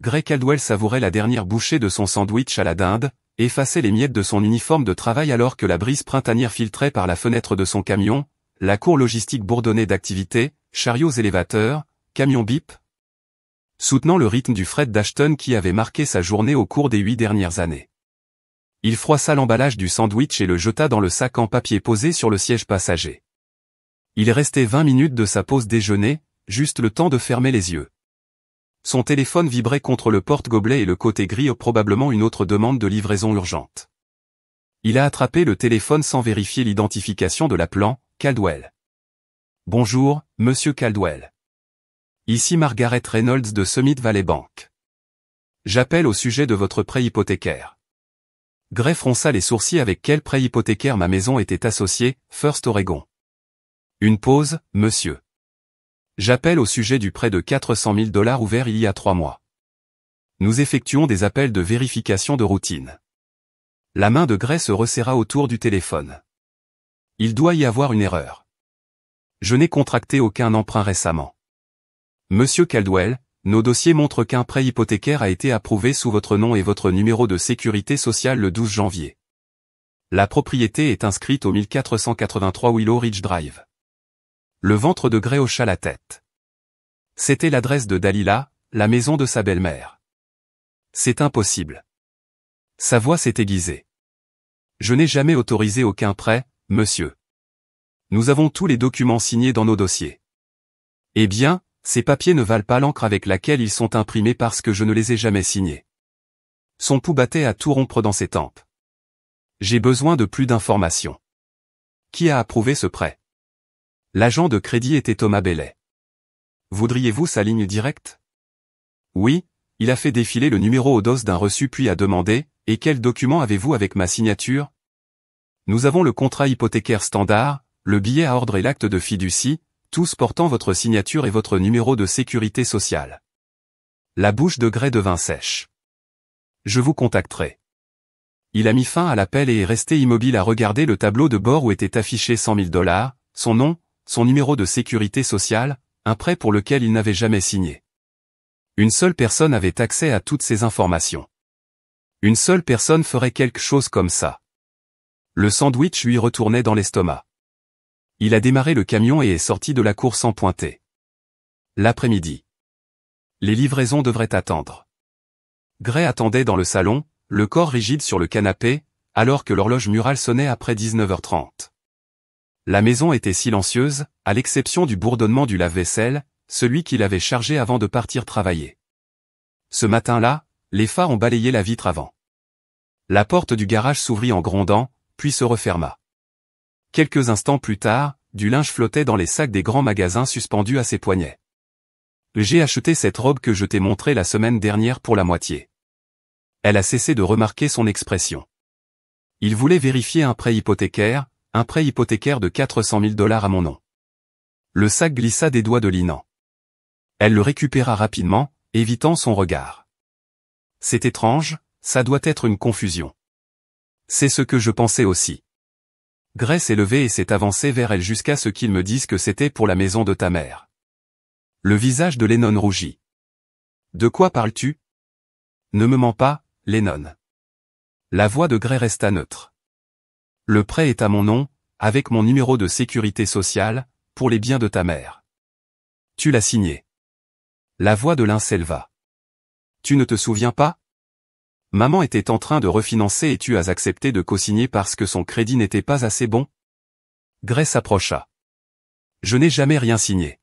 Gray Caldwell savourait la dernière bouchée de son sandwich à la dinde, effaçait les miettes de son uniforme de travail alors que la brise printanière filtrait par la fenêtre de son camion, la cour logistique bourdonnait d'activités, chariots élévateurs, camions bip, soutenant le rythme du fret d'Ashton qui avait marqué sa journée au cours des 8 dernières années. Il froissa l'emballage du sandwich et le jeta dans le sac en papier posé sur le siège passager. Il restait 20 minutes de sa pause déjeuner, juste le temps de fermer les yeux. Son téléphone vibrait contre le porte-gobelet et le côté gris probablement une autre demande de livraison urgente. Il a attrapé le téléphone sans vérifier l'identification de l'appelant, Caldwell. « Bonjour, monsieur Caldwell. Ici Margaret Reynolds de Summit Valley Bank. J'appelle au sujet de votre prêt hypothécaire. » Gray fronça les sourcils. Avec quel prêt hypothécaire ma maison était associée, First Oregon. Une pause, monsieur. J'appelle au sujet du prêt de 400 000 $ ouvert il y a 3 mois. Nous effectuons des appels de vérification de routine. La main de Gray se resserra autour du téléphone. Il doit y avoir une erreur. Je n'ai contracté aucun emprunt récemment. Monsieur Caldwell, nos dossiers montrent qu'un prêt hypothécaire a été approuvé sous votre nom et votre numéro de sécurité sociale le 12 janvier. La propriété est inscrite au 1483 Willow Ridge Drive. Le ventre de Gray hocha la tête. C'était l'adresse de Dalila, la maison de sa belle-mère. C'est impossible. Sa voix s'est aiguisée. Je n'ai jamais autorisé aucun prêt, monsieur. Nous avons tous les documents signés dans nos dossiers. Eh bien, ces papiers ne valent pas l'encre avec laquelle ils sont imprimés parce que je ne les ai jamais signés. Son pouls battait à tout rompre dans ses tempes. J'ai besoin de plus d'informations. Qui a approuvé ce prêt? L'agent de crédit était Thomas Bailey. Voudriez-vous sa ligne directe? Oui, il a fait défiler le numéro au dos d'un reçu puis a demandé, et quel document avez-vous avec ma signature? Nous avons le contrat hypothécaire standard, le billet à ordre et l'acte de fiducie, tous portant votre signature et votre numéro de sécurité sociale. La bouche de Gray devint sèche. Je vous contacterai. Il a mis fin à l'appel et est resté immobile à regarder le tableau de bord où était affiché 100 000 $, son nom, son numéro de sécurité sociale, un prêt pour lequel il n'avait jamais signé. Une seule personne avait accès à toutes ces informations. Une seule personne ferait quelque chose comme ça. Le sandwich lui retournait dans l'estomac. Il a démarré le camion et est sorti de la cour sans pointer. L'après-midi. Les livraisons devraient attendre. Gray attendait dans le salon, le corps rigide sur le canapé, alors que l'horloge murale sonnait après 19h30. La maison était silencieuse, à l'exception du bourdonnement du lave-vaisselle, celui qu'il avait chargé avant de partir travailler. Ce matin-là, les phares ont balayé la vitre avant. La porte du garage s'ouvrit en grondant, puis se referma. Quelques instants plus tard, du linge flottait dans les sacs des grands magasins suspendus à ses poignets. J'ai acheté cette robe que je t'ai montrée la semaine dernière pour la moitié. Elle a cessé de remarquer son expression. Il voulait vérifier un prêt hypothécaire de 400 000 $ à mon nom. Le sac glissa des doigts de Linan. Elle le récupéra rapidement, évitant son regard. C'est étrange, ça doit être une confusion. C'est ce que je pensais aussi. Gray s'est levé et s'est avancé vers elle jusqu'à ce qu'il me dise que c'était pour la maison de ta mère. Le visage de Lennon rougit. De quoi parles-tu? Ne me mens pas, Lennon. La voix de Gray resta neutre. Le prêt est à mon nom, avec mon numéro de sécurité sociale, pour les biens de ta mère. Tu l'as signé. La voix de l'un s'éleva. Tu ne te souviens pas? Maman était en train de refinancer et tu as accepté de co-signer parce que son crédit n'était pas assez bon? Gray s'approcha. Je n'ai jamais rien signé.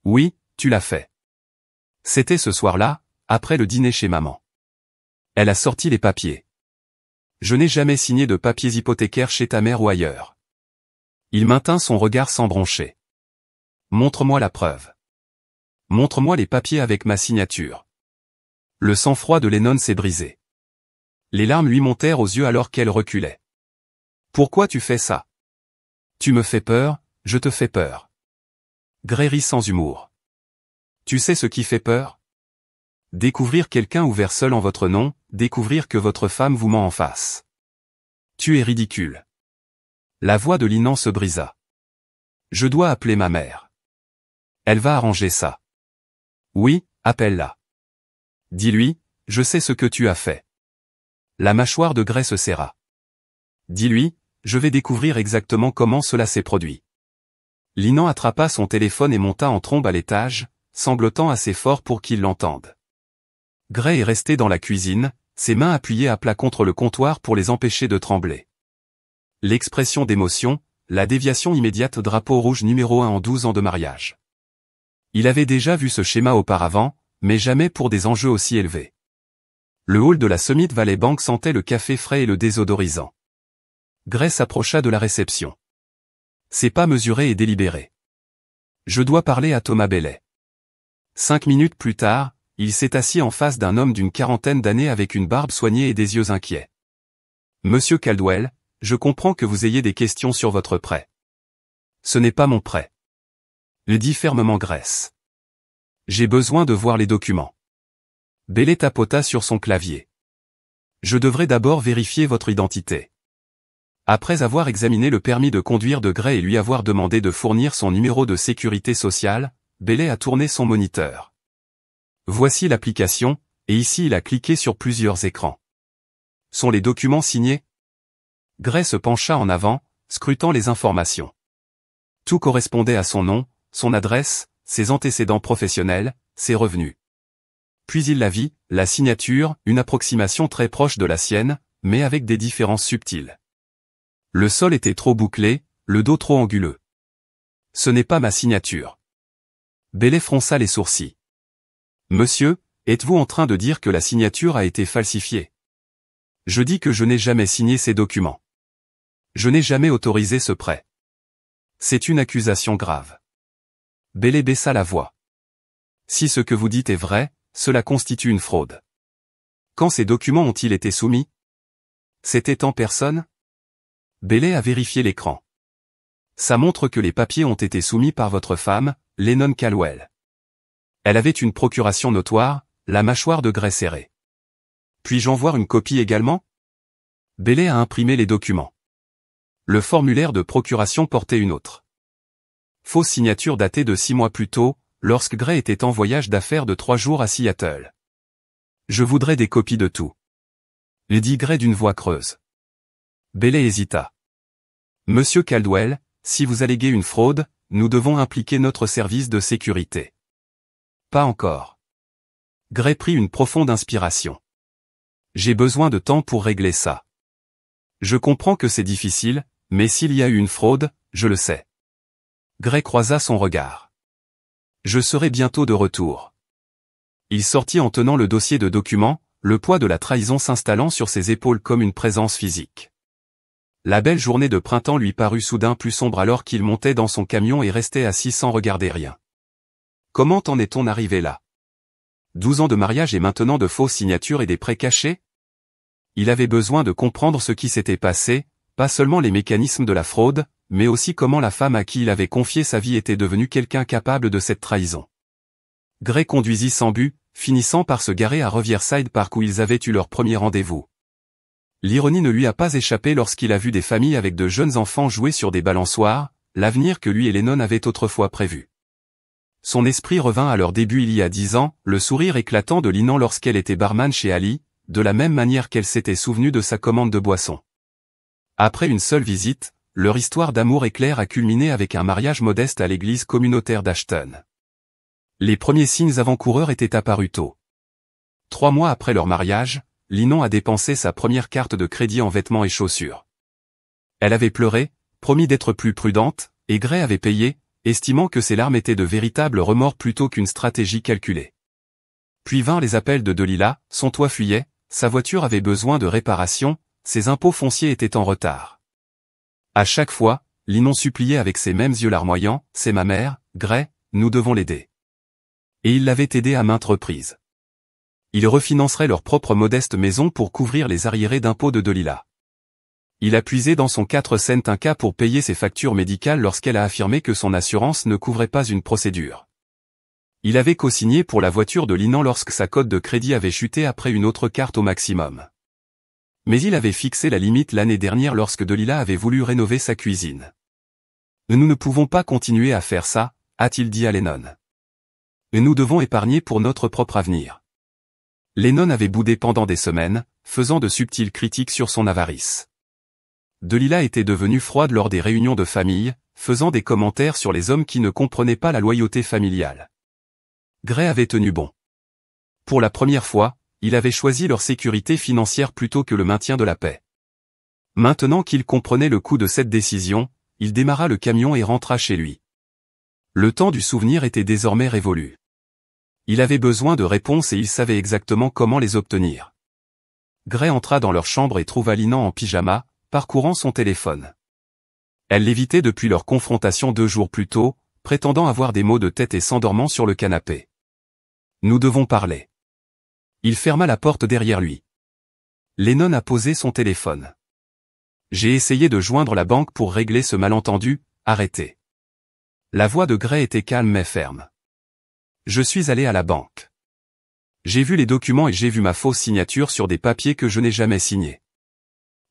Oui, tu l'as fait. C'était ce soir-là, après le dîner chez maman. Elle a sorti les papiers. Je n'ai jamais signé de papiers hypothécaires chez ta mère ou ailleurs. Il maintint son regard sans broncher. Montre-moi la preuve. Montre-moi les papiers avec ma signature. Le sang-froid de Lennon s'est brisé. Les larmes lui montèrent aux yeux alors qu'elle reculait. Pourquoi tu fais ça? Tu me fais peur, je te fais peur. Gray rit sans humour. Tu sais ce qui fait peur? Découvrir quelqu'un ouvert seul en votre nom, découvrir que votre femme vous ment en face. Tu es ridicule. La voix de Linan se brisa. Je dois appeler ma mère. Elle va arranger ça. Oui, appelle-la. Dis-lui, je sais ce que tu as fait. La mâchoire de Gray se serra. Dis-lui, je vais découvrir exactement comment cela s'est produit. Linan attrapa son téléphone et monta en trombe à l'étage, sanglotant assez fort pour qu'il l'entende. Gray est resté dans la cuisine, ses mains appuyées à plat contre le comptoir pour les empêcher de trembler. L'expression d'émotion, la déviation immédiate drapeau rouge numéro 1 en 12 ans de mariage. Il avait déjà vu ce schéma auparavant, mais jamais pour des enjeux aussi élevés. Le hall de la Summit Valley Bank sentait le café frais et le désodorisant. Gray s'approcha de la réception. C'est pas mesuré et délibéré. Je dois parler à Thomas Bailey. 5 minutes plus tard, il s'est assis en face d'un homme d'une quarantaine d'années avec une barbe soignée et des yeux inquiets. Monsieur Caldwell, je comprends que vous ayez des questions sur votre prêt. Ce n'est pas mon prêt. Le dit fermement Grace. J'ai besoin de voir les documents. Bailey tapota sur son clavier. Je devrais d'abord vérifier votre identité. Après avoir examiné le permis de conduire de Gray et lui avoir demandé de fournir son numéro de sécurité sociale, Bailey a tourné son moniteur. Voici l'application, et ici il a cliqué sur plusieurs écrans. Sont les documents signés? Gray se pencha en avant, scrutant les informations. Tout correspondait à son nom, son adresse, ses antécédents professionnels, ses revenus. Puis il la vit, la signature, une approximation très proche de la sienne, mais avec des différences subtiles. Le sol était trop bouclé, le dos trop anguleux. Ce n'est pas ma signature. Bailey fronça les sourcils. Monsieur, êtes-vous en train de dire que la signature a été falsifiée? Je dis que je n'ai jamais signé ces documents. Je n'ai jamais autorisé ce prêt. C'est une accusation grave. Bailey baissa la voix. Si ce que vous dites est vrai, cela constitue une fraude. Quand ces documents ont-ils été soumis? C'était en personne? Bailey a vérifié l'écran. Ça montre que les papiers ont été soumis par votre femme, Lennon Caldwell. Elle avait une procuration notoire, la mâchoire de Gray serrée. Puis-je en voir une copie également? Bailey a imprimé les documents. Le formulaire de procuration portait une autre. Fausse signature datée de 6 mois plus tôt, lorsque Gray était en voyage d'affaires de 3 jours à Seattle. Je voudrais des copies de tout. Il dit Gray d'une voix creuse. Bailey hésita. Monsieur Caldwell, si vous alléguez une fraude, nous devons impliquer notre service de sécurité. Pas encore. Gray prit une profonde inspiration. J'ai besoin de temps pour régler ça. Je comprends que c'est difficile, mais s'il y a eu une fraude, je le sais. Gray croisa son regard. Je serai bientôt de retour. Il sortit en tenant le dossier de documents, le poids de la trahison s'installant sur ses épaules comme une présence physique. La belle journée de printemps lui parut soudain plus sombre alors qu'il montait dans son camion et restait assis sans regarder rien. Comment en est-on arrivé là? 12 ans de mariage et maintenant de fausses signatures et des prêts cachés? Il avait besoin de comprendre ce qui s'était passé, pas seulement les mécanismes de la fraude, mais aussi comment la femme à qui il avait confié sa vie était devenue quelqu'un capable de cette trahison. Gray conduisit sans but, finissant par se garer à Riverside Park où ils avaient eu leur premier rendez-vous. L'ironie ne lui a pas échappé lorsqu'il a vu des familles avec de jeunes enfants jouer sur des balançoires, l'avenir que lui et Lennon avaient autrefois prévu. Son esprit revint à leur début il y a 10 ans, le sourire éclatant de Linan lorsqu'elle était barman chez Ali, de la même manière qu'elle s'était souvenue de sa commande de boisson. Après une seule visite, leur histoire d'amour éclair a culminé avec un mariage modeste à l'église communautaire d'Ashton. Les premiers signes avant-coureurs étaient apparus tôt. 3 mois après leur mariage, Linan a dépensé sa première carte de crédit en vêtements et chaussures. Elle avait pleuré, promis d'être plus prudente, et Gray avait payé, estimant que ses larmes étaient de véritables remords plutôt qu'une stratégie calculée. Puis vinrent les appels de Delilah, son toit fuyait, sa voiture avait besoin de réparation, ses impôts fonciers étaient en retard. À chaque fois, Linan suppliait avec ses mêmes yeux larmoyants, « C'est ma mère, Gray, nous devons l'aider. » Et il l'avait aidée à maintes reprises. Ils refinanceraient leur propre modeste maison pour couvrir les arriérés d'impôts de Delilah. Il a puisé dans son 4 cents un cas pour payer ses factures médicales lorsqu'elle a affirmé que son assurance ne couvrait pas une procédure. Il avait co-signé pour la voiture de Linan lorsque sa cote de crédit avait chuté après une autre carte au maximum. Mais il avait fixé la limite l'année dernière lorsque Delilah avait voulu rénover sa cuisine. Nous ne pouvons pas continuer à faire ça, a-t-il dit à Lennon. Nous devons épargner pour notre propre avenir. Lennon avait boudé pendant des semaines, faisant de subtiles critiques sur son avarice. Delilah était devenue froide lors des réunions de famille, faisant des commentaires sur les hommes qui ne comprenaient pas la loyauté familiale. Gray avait tenu bon. Pour la première fois, il avait choisi leur sécurité financière plutôt que le maintien de la paix. Maintenant qu'il comprenait le coût de cette décision, il démarra le camion et rentra chez lui. Le temps du souvenir était désormais révolu. Il avait besoin de réponses et il savait exactement comment les obtenir. Gray entra dans leur chambre et trouva Lina en pyjama, parcourant son téléphone. Elle l'évitait depuis leur confrontation 2 jours plus tôt, prétendant avoir des maux de tête et s'endormant sur le canapé. « Nous devons parler. » Il ferma la porte derrière lui. Lennon a posé son téléphone. « J'ai essayé de joindre la banque pour régler ce malentendu, arrêtez. » La voix de Gray était calme mais ferme. « Je suis allé à la banque. J'ai vu les documents et j'ai vu ma fausse signature sur des papiers que je n'ai jamais signés. »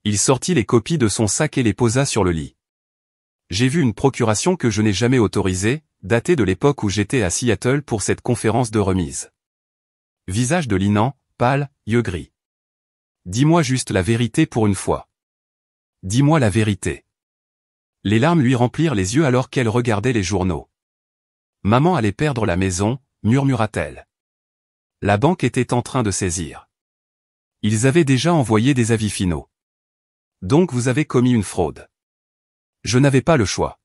Il sortit les copies de son sac et les posa sur le lit. « J'ai vu une procuration que je n'ai jamais autorisée, datée de l'époque où j'étais à Seattle pour cette conférence de remise. » Visage de Linan, pâle, yeux gris. « Dis-moi juste la vérité pour une fois. Dis-moi la vérité. » Les larmes lui remplirent les yeux alors qu'elle regardait les journaux. « Maman allait perdre la maison, » murmura-t-elle. La banque était en train de saisir. Ils avaient déjà envoyé des avis finaux. « Donc vous avez commis une fraude. » Je n'avais pas le choix.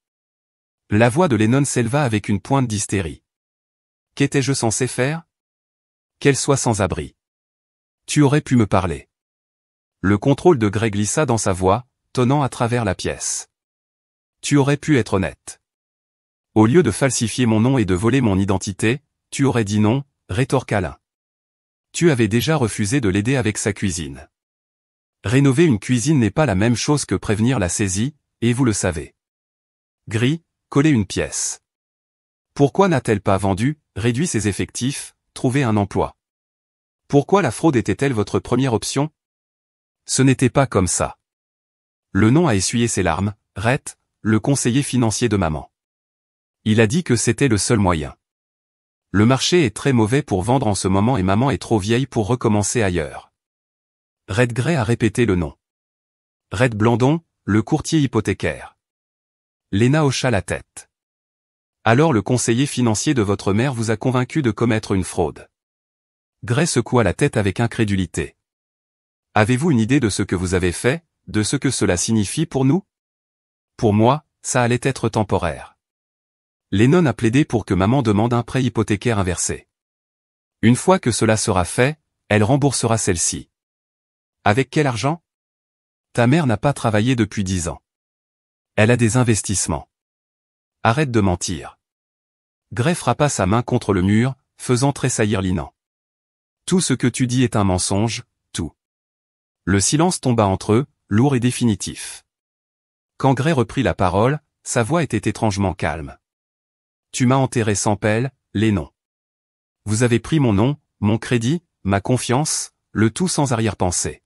La voix de Lennon s'éleva avec une pointe d'hystérie. Qu'étais-je censé faire? Qu'elle soit sans abri. Tu aurais pu me parler. Le contrôle de Gray glissa dans sa voix, tonnant à travers la pièce. Tu aurais pu être honnête. Au lieu de falsifier mon nom et de voler mon identité, tu aurais dit non, rétorqua l'un. Tu avais déjà refusé de l'aider avec sa cuisine. Rénover une cuisine n'est pas la même chose que prévenir la saisie, et vous le savez. Gris, coller une pièce. Pourquoi n'a-t-elle pas vendu, réduit ses effectifs, trouvé un emploi? Pourquoi la fraude était-elle votre première option? Ce n'était pas comme ça. Le nom a essuyé ses larmes, Rhett, le conseiller financier de maman. Il a dit que c'était le seul moyen. Le marché est très mauvais pour vendre en ce moment et maman est trop vieille pour recommencer ailleurs. Rhett Gray a répété le nom. Rhett Blandon, le courtier hypothécaire. Lena hocha la tête. Alors le conseiller financier de votre mère vous a convaincu de commettre une fraude. Gray secoua la tête avec incrédulité. Avez-vous une idée de ce que vous avez fait, de ce que cela signifie pour nous? Pour moi, ça allait être temporaire. Lennon a plaidé pour que maman demande un prêt hypothécaire inversé. Une fois que cela sera fait, elle remboursera celle-ci. Avec quel argent? Ta mère n'a pas travaillé depuis 10 ans. Elle a des investissements. Arrête de mentir. Gray frappa sa main contre le mur, faisant tressaillir Linan. Tout ce que tu dis est un mensonge, tout. Le silence tomba entre eux, lourd et définitif. Quand Gray reprit la parole, sa voix était étrangement calme. Tu m'as enterré sans pelle, Lennon. Vous avez pris mon nom, mon crédit, ma confiance, le tout sans arrière-pensée.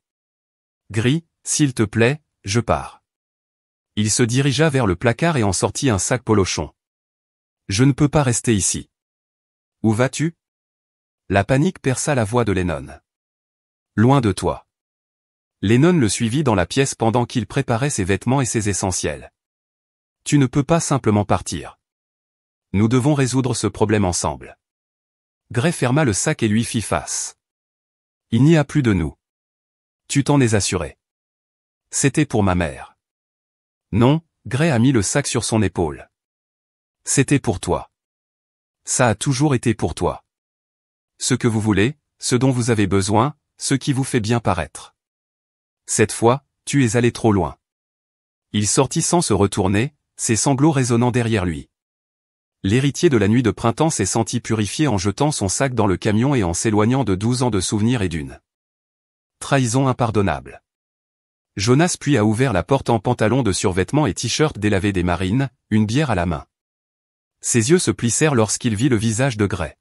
Gris, s'il te plaît, je pars. Il se dirigea vers le placard et en sortit un sac polochon. Je ne peux pas rester ici. Où vas-tu? La panique perça la voix de Lennon. Loin de toi. Lennon le suivit dans la pièce pendant qu'il préparait ses vêtements et ses essentiels. Tu ne peux pas simplement partir. Nous devons résoudre ce problème ensemble. Gray ferma le sac et lui fit face. Il n'y a plus de nous. Tu t'en es assuré. C'était pour ma mère. Non, Gray a mis le sac sur son épaule. C'était pour toi. Ça a toujours été pour toi. Ce que vous voulez, ce dont vous avez besoin, ce qui vous fait bien paraître. Cette fois, tu es allé trop loin. Il sortit sans se retourner, ses sanglots résonnant derrière lui. L'héritier de la nuit de printemps s'est senti purifié en jetant son sac dans le camion et en s'éloignant de 12 ans de souvenirs et d'une trahison impardonnable. Jonas puis a ouvert la porte en pantalon de survêtement et t-shirt délavé des marines, une bière à la main. Ses yeux se plissèrent lorsqu'il vit le visage de Gray.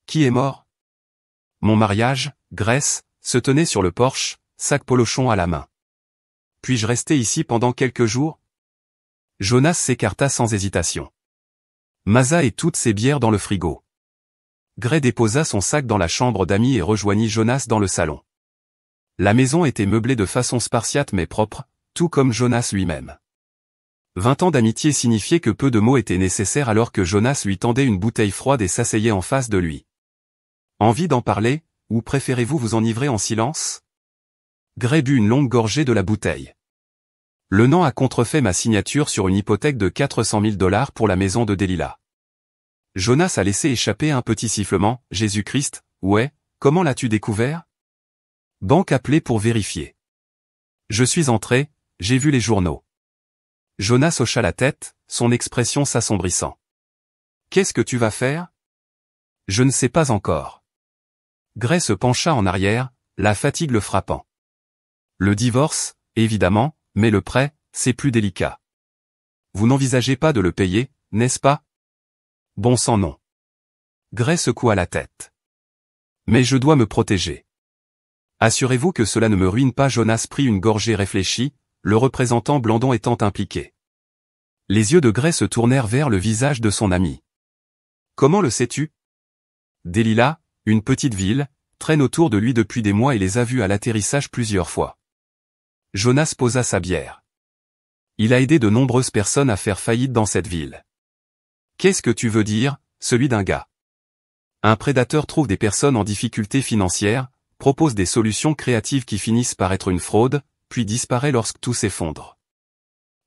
Qui est mort? Mon mariage, Grace, se tenait sur le porche, sac polochon à la main. Puis-je rester ici pendant quelques jours? Jonas s'écarta sans hésitation. Masa et toutes ses bières dans le frigo. Gray déposa son sac dans la chambre d'amis et rejoignit Jonas dans le salon. La maison était meublée de façon spartiate mais propre, tout comme Jonas lui-même. 20 ans d'amitié signifiaient que peu de mots étaient nécessaires alors que Jonas lui tendait une bouteille froide et s'asseyait en face de lui. Envie d'en parler, ou préférez-vous vous enivrer en silence? Gray but une longue gorgée de la bouteille. Le nom a contrefait ma signature sur une hypothèque de 400 000 $ pour la maison de Delilah. Jonas a laissé échapper un petit sifflement. Jésus-Christ, ouais, comment l'as-tu découvert? Banque appelée pour vérifier. Je suis entré, j'ai vu les journaux. Jonas hocha la tête, son expression s'assombrissant. Qu'est-ce que tu vas faire? Je ne sais pas encore. Gray se pencha en arrière, la fatigue le frappant. Le divorce, évidemment, mais le prêt, c'est plus délicat. Vous n'envisagez pas de le payer, n'est-ce pas? Bon sang non. Gray secoua la tête. Mais je dois me protéger. Assurez-vous que cela ne me ruine pas. Jonas prit une gorgée réfléchie, le représentant Blandon étant impliqué. Les yeux de Gray se tournèrent vers le visage de son ami. Comment le sais-tu? Delilah, une petite ville, traîne autour de lui depuis des mois et les a vus à l'atterrissage plusieurs fois. Jonas posa sa bière. Il a aidé de nombreuses personnes à faire faillite dans cette ville. Qu'est-ce que tu veux dire, celui d'un gars? Un prédateur trouve des personnes en difficulté financière, propose des solutions créatives qui finissent par être une fraude, puis disparaît lorsque tout s'effondre.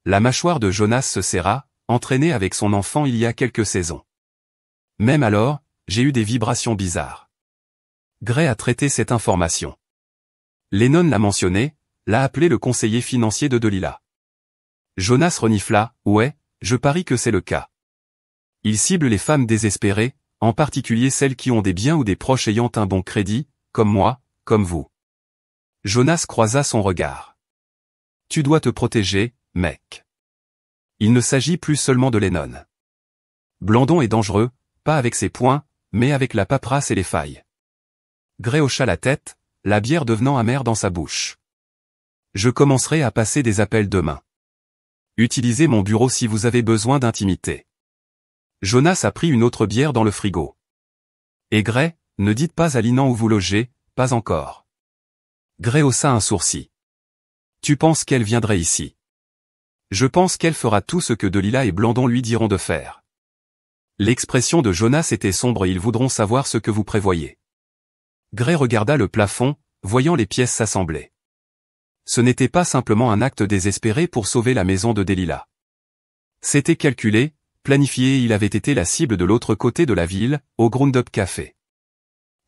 La mâchoire de Jonas se serra, entraîné avec son enfant il y a quelques saisons. Même alors, j'ai eu des vibrations bizarres. Gray a traité cette information. Lennon l'a mentionné, l'a appelé le conseiller financier de Delilah. Jonas renifla, ouais, je parie que c'est le cas. Il cible les femmes désespérées, en particulier celles qui ont des biens ou des proches ayant un bon crédit, comme moi, comme vous. Jonas croisa son regard. Tu dois te protéger, mec. Il ne s'agit plus seulement de Lennon. Blandon est dangereux, pas avec ses poings, mais avec la paperasse et les failles. Gray hocha la tête, la bière devenant amère dans sa bouche. Je commencerai à passer des appels demain. Utilisez mon bureau si vous avez besoin d'intimité. Jonas a pris une autre bière dans le frigo. Et Gray, ne dites pas à Linan où vous logez, pas encore. Gray haussa un sourcil. Tu penses qu'elle viendrait ici? Je pense qu'elle fera tout ce que Delilah et Blandon lui diront de faire. L'expression de Jonas était sombre et ils voudront savoir ce que vous prévoyez. Gray regarda le plafond, voyant les pièces s'assembler. Ce n'était pas simplement un acte désespéré pour sauver la maison de Delilah. C'était calculé, planifié et il avait été la cible de l'autre côté de la ville, au Ground-Up Café.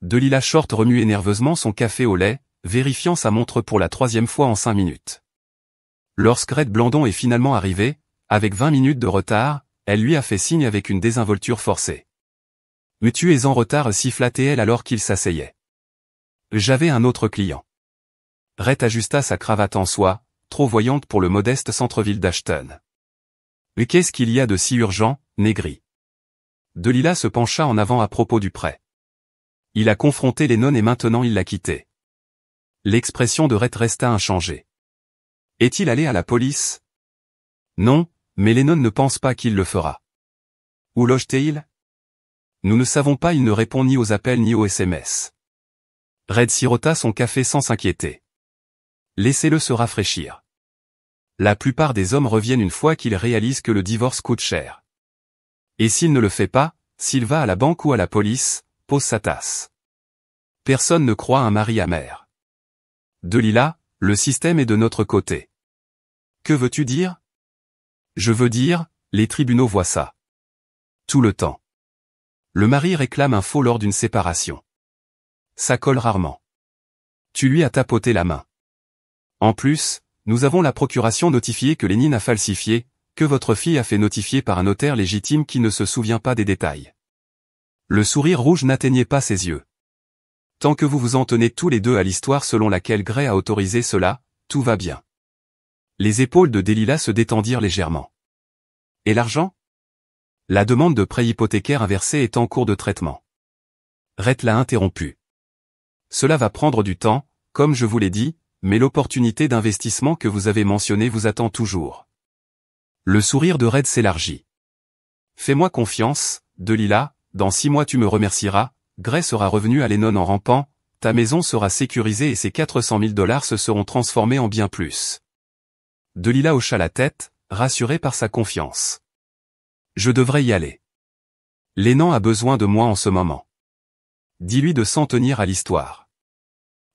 Delilah Short remuait nerveusement son café au lait, vérifiant sa montre pour la 3e fois en 5 minutes. Lorsque Red Blandon est finalement arrivé, avec 20 minutes de retard, elle lui a fait signe avec une désinvolture forcée. « Mais tu es en retard » siffla-t-elle alors qu'il s'asseyait. « J'avais un autre client. » Red ajusta sa cravate en soie, trop voyante pour le modeste centre-ville d'Ashton. « Mais qu'est-ce qu'il y a de si urgent, Négri ?» Delilah se pencha en avant à propos du prêt. Il a confronté Lennon et maintenant il l'a quitté. L'expression de Red resta inchangée. Est-il allé à la police? Non, mais Lennon ne pense pas qu'il le fera. Où loge-t-il? Nous ne savons pas. Il ne répond ni aux appels ni aux SMS. Red sirota son café sans s'inquiéter. Laissez-le se rafraîchir. La plupart des hommes reviennent une fois qu'ils réalisent que le divorce coûte cher. Et s'il ne le fait pas, s'il va à la banque ou à la police, pose sa tasse. Personne ne croit un mari amer. Delilah, le système est de notre côté. Que veux-tu dire? Je veux dire, les tribunaux voient ça. Tout le temps. Le mari réclame un faux lors d'une séparation. Ça colle rarement. Tu lui as tapoté la main. En plus, nous avons la procuration notifiée que Lénine a falsifié, que votre fille a fait notifier par un notaire légitime qui ne se souvient pas des détails. Le sourire rouge n'atteignait pas ses yeux. Tant que vous vous en tenez tous les deux à l'histoire selon laquelle Gray a autorisé cela, tout va bien. Les épaules de Delilah se détendirent légèrement. Et l'argent? La demande de prêt hypothécaire inversé est en cours de traitement. Red l'a interrompu. Cela va prendre du temps, comme je vous l'ai dit, mais l'opportunité d'investissement que vous avez mentionnée vous attend toujours. Le sourire de Red s'élargit. Fais-moi confiance, Delilah, dans 6 mois tu me remercieras, Gray sera revenu à Lennon en rampant, ta maison sera sécurisée et ces 400 000 $ se seront transformés en bien plus. Delilah hocha la tête, rassurée par sa confiance. Je devrais y aller. Lennon a besoin de moi en ce moment. Dis-lui de s'en tenir à l'histoire.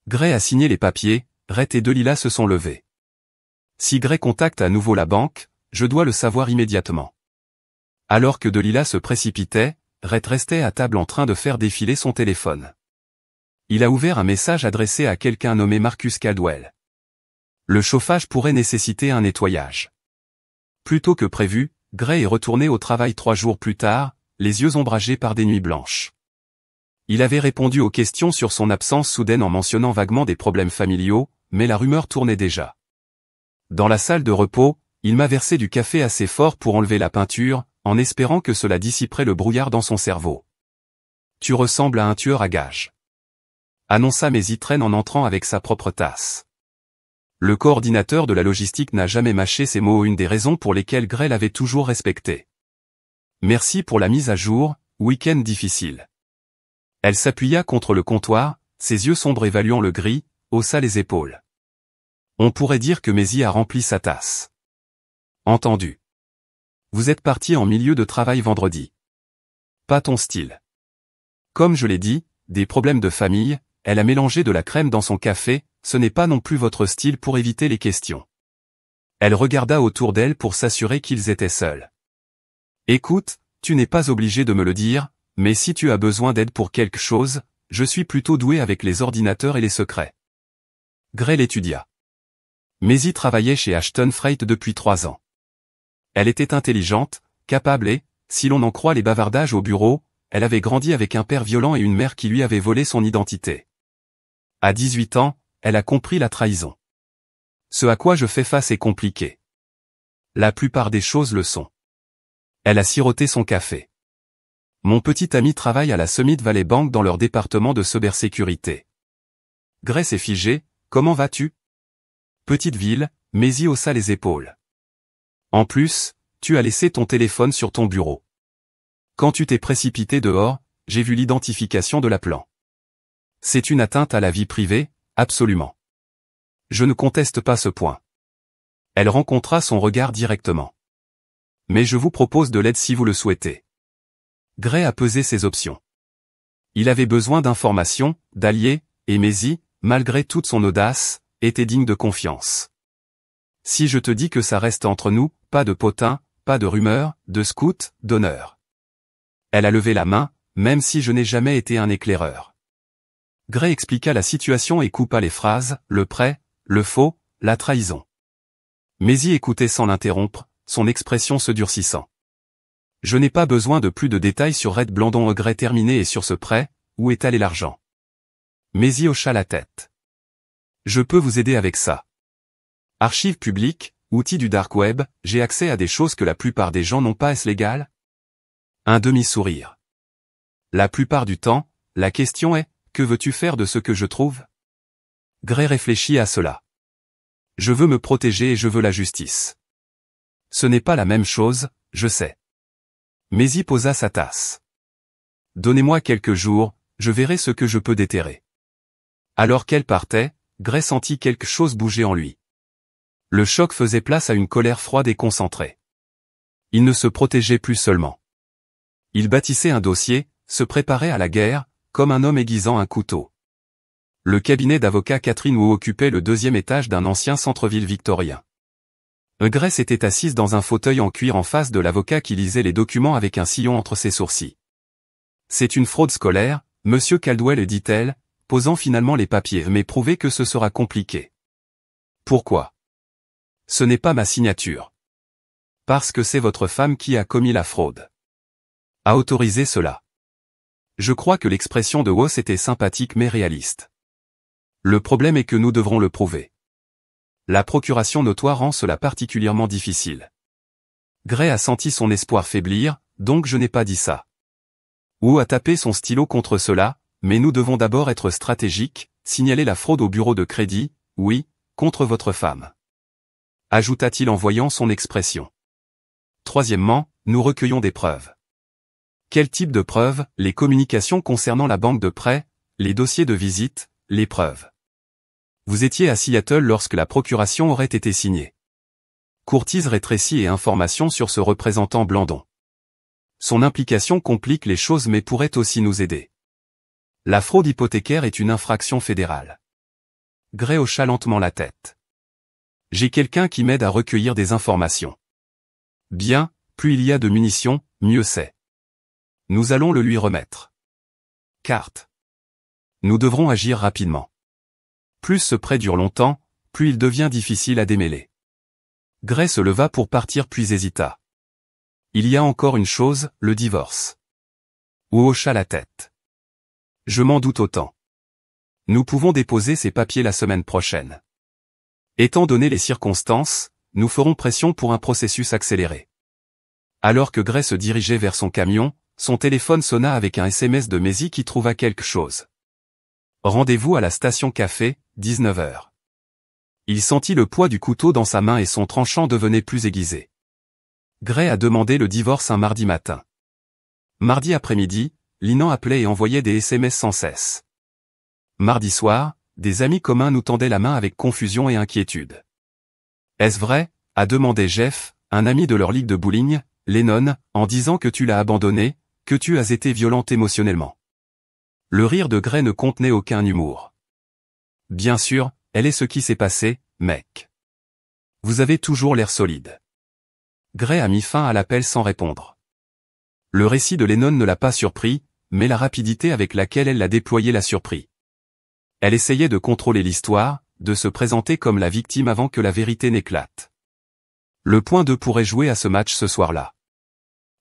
Gray a signé les papiers, Rhett et Delilah se sont levés. Si Gray contacte à nouveau la banque, je dois le savoir immédiatement. Alors que Delilah se précipitait, Rhett restait à table en train de faire défiler son téléphone. Il a ouvert un message adressé à quelqu'un nommé Marcus Caldwell. Le chauffage pourrait nécessiter un nettoyage. Plus tôt que prévu, Gray est retourné au travail 3 jours plus tard, les yeux ombragés par des nuits blanches. Il avait répondu aux questions sur son absence soudaine en mentionnant vaguement des problèmes familiaux, mais la rumeur tournait déjà. Dans la salle de repos, il m'a versé du café assez fort pour enlever la peinture, en espérant que cela dissiperait le brouillard dans son cerveau. Tu ressembles à un tueur à gages. Annonça Maisie Train en entrant avec sa propre tasse. Le coordinateur de la logistique n'a jamais mâché ces mots, une des raisons pour lesquelles Gray l'avait toujours respecté. Merci pour la mise à jour, week-end difficile. Elle s'appuya contre le comptoir, ses yeux sombres évaluant le gris, haussa les épaules. On pourrait dire que Maisie a rempli sa tasse. Entendu. Vous êtes parti en milieu de travail vendredi. Pas ton style. Comme je l'ai dit, des problèmes de famille, elle a mélangé de la crème dans son café, ce n'est pas non plus votre style pour éviter les questions. Elle regarda autour d'elle pour s'assurer qu'ils étaient seuls. Écoute, tu n'es pas obligé de me le dire, mais si tu as besoin d'aide pour quelque chose, je suis plutôt doué avec les ordinateurs et les secrets. Gray l'étudia. Maisie travaillait chez Ashton Freight depuis 3 ans. Elle était intelligente, capable et, si l'on en croit les bavardages au bureau, elle avait grandi avec un père violent et une mère qui lui avait volé son identité. À 18 ans, elle a compris la trahison. Ce à quoi je fais face est compliqué. La plupart des choses le sont. Elle a siroté son café. Mon petit ami travaille à la Summit Valley Bank dans leur département de cybersécurité. Gray s'est figé, comment vas-tu? Petite ville, Maisie haussa les épaules. En plus, tu as laissé ton téléphone sur ton bureau. Quand tu t'es précipité dehors, j'ai vu l'identification de l'appelant. C'est une atteinte à la vie privée, absolument. Je ne conteste pas ce point. Elle rencontra son regard directement. Mais je vous propose de l'aide si vous le souhaitez. Gray a pesé ses options. Il avait besoin d'informations, d'alliés, et Maisie, malgré toute son audace, était digne de confiance. Si je te dis que ça reste entre nous, pas de potins, pas de rumeurs, de scouts, d'honneur. Elle a levé la main, même si je n'ai jamais été un éclaireur. Gray expliqua la situation et coupa les phrases, le prêt, le faux, la trahison. Maisie écoutait sans l'interrompre, son expression se durcissant. Je n'ai pas besoin de plus de détails sur Red Blandon Gray terminé et sur ce prêt, où est allé l'argent? Maisie hocha la tête. Je peux vous aider avec ça. Archives publiques, outils du dark web, j'ai accès à des choses que la plupart des gens n'ont pas, est-ce légal? Un demi-sourire. La plupart du temps, la question est, que veux-tu faire de ce que je trouve? Gray réfléchit à cela. Je veux me protéger et je veux la justice. Ce n'est pas la même chose, je sais. Maisie posa sa tasse. Donnez-moi quelques jours, je verrai ce que je peux déterrer. Alors qu'elle partait, Gray sentit quelque chose bouger en lui. Le choc faisait place à une colère froide et concentrée. Il ne se protégeait plus seulement. Il bâtissait un dossier, se préparait à la guerre, comme un homme aiguisant un couteau. Le cabinet d'avocat Catherine Wu occupait le 2e étage d'un ancien centre-ville victorien. Gray s'était assise dans un fauteuil en cuir en face de l'avocat qui lisait les documents avec un sillon entre ses sourcils. C'est une fraude scolaire, monsieur Caldwell, dit-elle, posant finalement les papiers, mais prouvez que ce sera compliqué. Pourquoi? Ce n'est pas ma signature. Parce que c'est votre femme qui a commis la fraude. A autorisé cela. Je crois que l'expression de Woss était sympathique mais réaliste. Le problème est que nous devrons le prouver. La procuration notoire rend cela particulièrement difficile. Gray a senti son espoir faiblir, donc je n'ai pas dit ça. Wu a tapé son stylo contre cela, mais nous devons d'abord être stratégiques, signaler la fraude au bureau de crédit, oui, contre votre femme. Ajouta-t-il en voyant son expression. Troisièmement, nous recueillons des preuves. Quel type de preuves? Les communications concernant la banque de prêt, les dossiers de visite, les preuves. Vous étiez à Seattle lorsque la procuration aurait été signée. Courtise rétrécie et informations sur ce représentant Blandon. Son implication complique les choses mais pourrait aussi nous aider. La fraude hypothécaire est une infraction fédérale. Gray hocha lentement la tête. J'ai quelqu'un qui m'aide à recueillir des informations. Bien, plus il y a de munitions, mieux c'est. Nous allons le lui remettre. Carte. Nous devrons agir rapidement. Plus ce prêt dure longtemps, plus il devient difficile à démêler. Gray se leva pour partir puis hésita. Il y a encore une chose, le divorce. Wu hocha la tête. Je m'en doute autant. Nous pouvons déposer ces papiers la semaine prochaine. Étant donné les circonstances, nous ferons pression pour un processus accéléré. Alors que Gray se dirigeait vers son camion, son téléphone sonna avec un SMS de Maisie qui trouva quelque chose. Rendez-vous à la station café, 19h. Il sentit le poids du couteau dans sa main et son tranchant devenait plus aiguisé. Gray a demandé le divorce un mardi matin. Mardi après-midi, Linan appelait et envoyait des SMS sans cesse. Mardi soir, des amis communs nous tendaient la main avec confusion et inquiétude. Est-ce vrai? A demandé Jeff, un ami de leur ligue de bowling, Lennon, en disant que tu l'as abandonné, que tu as été violente émotionnellement. Le rire de Gray ne contenait aucun humour. Bien sûr, elle est ce qui s'est passé, mec. Vous avez toujours l'air solide. Gray a mis fin à l'appel sans répondre. Le récit de Lennon ne l'a pas surpris, mais la rapidité avec laquelle elle l'a déployé l'a surpris. Elle essayait de contrôler l'histoire, de se présenter comme la victime avant que la vérité n'éclate. Le point 2 pourrait jouer à ce match ce soir-là.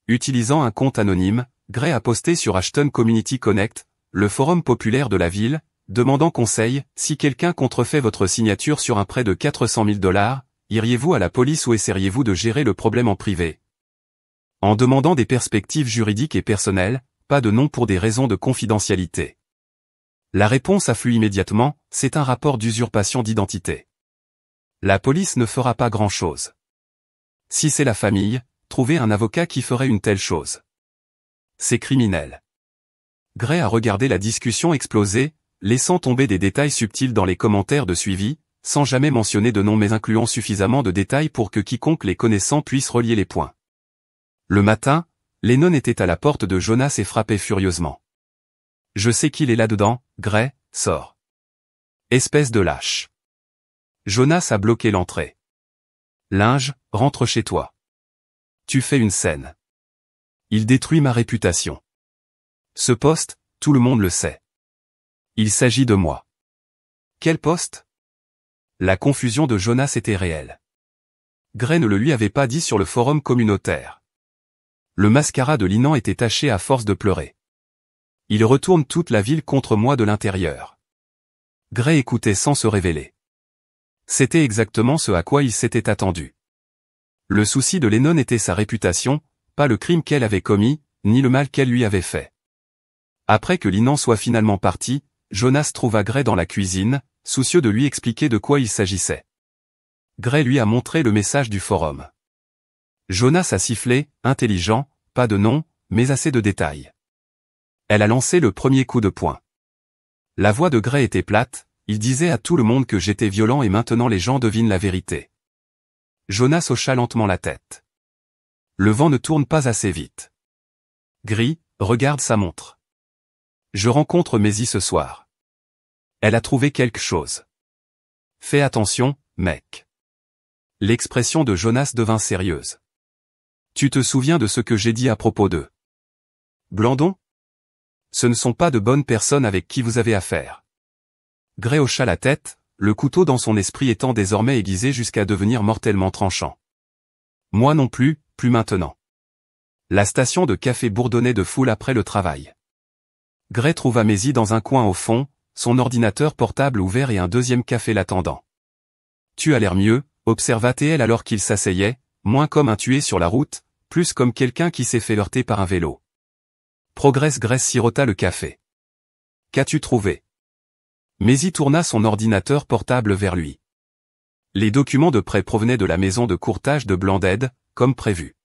Utilisant un compte anonyme, Gray a posté sur Ashton Community Connect, le forum populaire de la ville, demandant conseil, si quelqu'un contrefait votre signature sur un prêt de 400 000 $, iriez-vous à la police ou essayeriez-vous de gérer le problème en privé? En demandant des perspectives juridiques et personnelles, pas de nom pour des raisons de confidentialité. La réponse afflue immédiatement, c'est un rapport d'usurpation d'identité. La police ne fera pas grand-chose. Si c'est la famille, trouvez un avocat qui ferait une telle chose. C'est criminel. Gray a regardé la discussion exploser, laissant tomber des détails subtils dans les commentaires de suivi, sans jamais mentionner de nom mais incluant suffisamment de détails pour que quiconque les connaissant puisse relier les points. Le matin, Lennon était à la porte de Jonas et frappait furieusement. Je sais qu'il est là-dedans, Gray, sors. Espèce de lâche. Jonas a bloqué l'entrée. Linge, rentre chez toi. Tu fais une scène. Il détruit ma réputation. Ce poste, tout le monde le sait. Il s'agit de moi. Quel poste? La confusion de Jonas était réelle. Gray ne le lui avait pas dit sur le forum communautaire. Le mascara de Linan était taché à force de pleurer. Il retourne toute la ville contre moi de l'intérieur. Gray écoutait sans se révéler. C'était exactement ce à quoi il s'était attendu. Le souci de Lennon était sa réputation, pas le crime qu'elle avait commis, ni le mal qu'elle lui avait fait. Après que Linan soit finalement parti, Jonas trouva Gray dans la cuisine, soucieux de lui expliquer de quoi il s'agissait. Gray lui a montré le message du forum. Jonas a sifflé, intelligent, pas de nom, mais assez de détails. Elle a lancé le premier coup de poing. La voix de Gray était plate, il disait à tout le monde que j'étais violent et maintenant les gens devinent la vérité. Jonas hocha lentement la tête. Le vent ne tourne pas assez vite. Gris, regarde sa montre. Je rencontre Maisie ce soir. Elle a trouvé quelque chose. Fais attention, mec. L'expression de Jonas devint sérieuse. Tu te souviens de ce que j'ai dit à propos d'eux? Blandon? Ce ne sont pas de bonnes personnes avec qui vous avez affaire. Gray hocha la tête, le couteau dans son esprit étant désormais aiguisé jusqu'à devenir mortellement tranchant. Moi non plus, plus maintenant. La station de café bourdonnait de foule après le travail. Gray trouva Maisie dans un coin au fond, son ordinateur portable ouvert et un deuxième café l'attendant. Tu as l'air mieux, observa-t-elle alors qu'il s'asseyait, moins comme un tué sur la route, plus comme quelqu'un qui s'est fait heurter par un vélo. Progress Gray sirota le café. Qu'as-tu trouvé? Maisie tourna son ordinateur portable vers lui. Les documents de prêt provenaient de la maison de courtage de Blanded, comme prévu.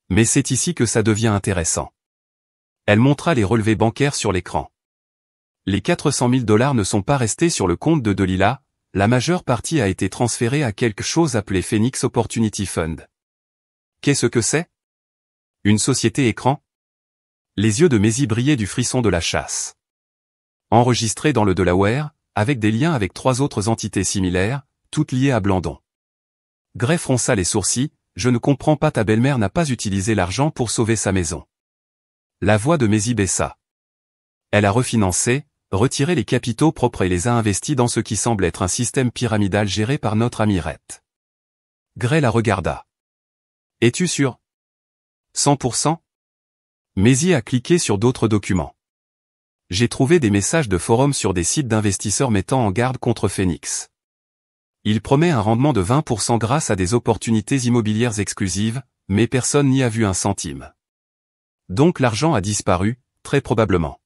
Mais c'est ici que ça devient intéressant. Elle montra les relevés bancaires sur l'écran. Les 400 000 $ ne sont pas restés sur le compte de Delilah, la majeure partie a été transférée à quelque chose appelé Phoenix Opportunity Fund. Qu'est-ce que c'est? Une société écran? Les yeux de Maisie brillaient du frisson de la chasse. Enregistrée dans le Delaware, avec des liens avec 3 autres entités similaires, toutes liées à Blandon. Gray fronça les sourcils, je ne comprends pas, ta belle-mère n'a pas utilisé l'argent pour sauver sa maison. La voix de Maisie baissa. Elle a refinancé, retiré les capitaux propres et les a investis dans ce qui semble être un système pyramidal géré par notre ami Rhett. Gray la regarda. Es-tu sûr? 100%? Maisie a cliqué sur d'autres documents. J'ai trouvé des messages de forum sur des sites d'investisseurs mettant en garde contre Phoenix. Il promet un rendement de 20% grâce à des opportunités immobilières exclusives, mais personne n'y a vu un centime. Donc l'argent a disparu, très probablement.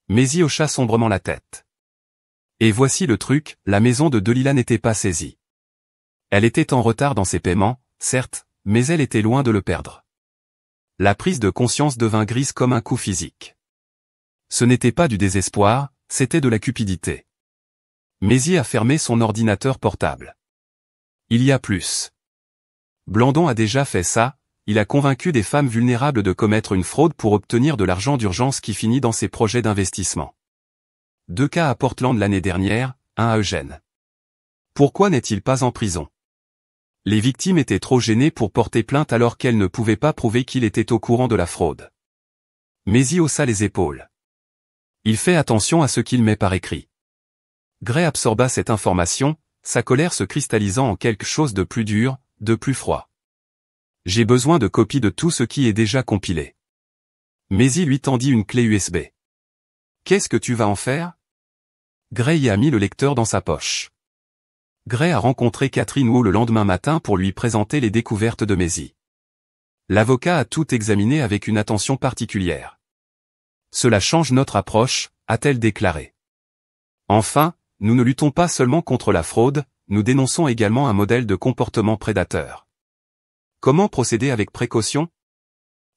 Maisie hocha sombrement la tête. Et voici le truc, la maison de Delilah n'était pas saisie. Elle était en retard dans ses paiements, certes, mais elle était loin de le perdre. La prise de conscience devint grise comme un coup physique. Ce n'était pas du désespoir, c'était de la cupidité. Maisie a fermé son ordinateur portable. Il y a plus. Blandon a déjà fait ça, il a convaincu des femmes vulnérables de commettre une fraude pour obtenir de l'argent d'urgence qui finit dans ses projets d'investissement. 2 cas à Portland l'année dernière, 1 à Eugène. Pourquoi n'est-il pas en prison? Les victimes étaient trop gênées pour porter plainte alors qu'elles ne pouvaient pas prouver qu'il était au courant de la fraude. Maisie haussa les épaules. Il fait attention à ce qu'il met par écrit. Gray absorba cette information, sa colère se cristallisant en quelque chose de plus dur, de plus froid. J'ai besoin de copies de tout ce qui est déjà compilé. Maisie lui tendit une clé USB. Qu'est-ce que tu vas en faire? Gray y a mis le lecteur dans sa poche. Gray a rencontré Catherine Wu le lendemain matin pour lui présenter les découvertes de Maisie. L'avocat a tout examiné avec une attention particulière. Cela change notre approche, a-t-elle déclaré. Enfin, nous ne luttons pas seulement contre la fraude, nous dénonçons également un modèle de comportement prédateur. Comment procéder avec précaution?